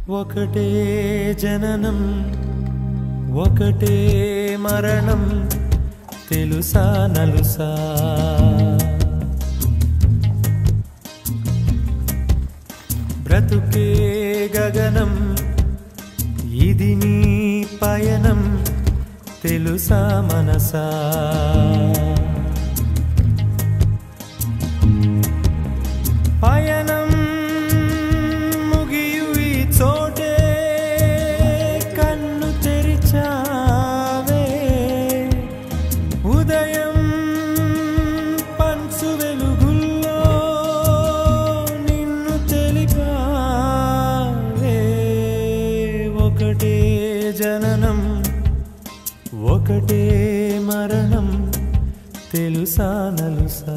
ఒకటే జననం ఒకటే మరణం తెలుసా నలుసా బ్రతుకే గగనం ఇది నీ పయనం తెలుసా మనసా పయనం ముగియు ఈ చోటే కన్ను తెరిచావే ఉదయం పంచు వెలుగుల్లో నిన్ను తెలిపావే ఒకటే జననం ఒకటే మరణం తెలుసా నలుసా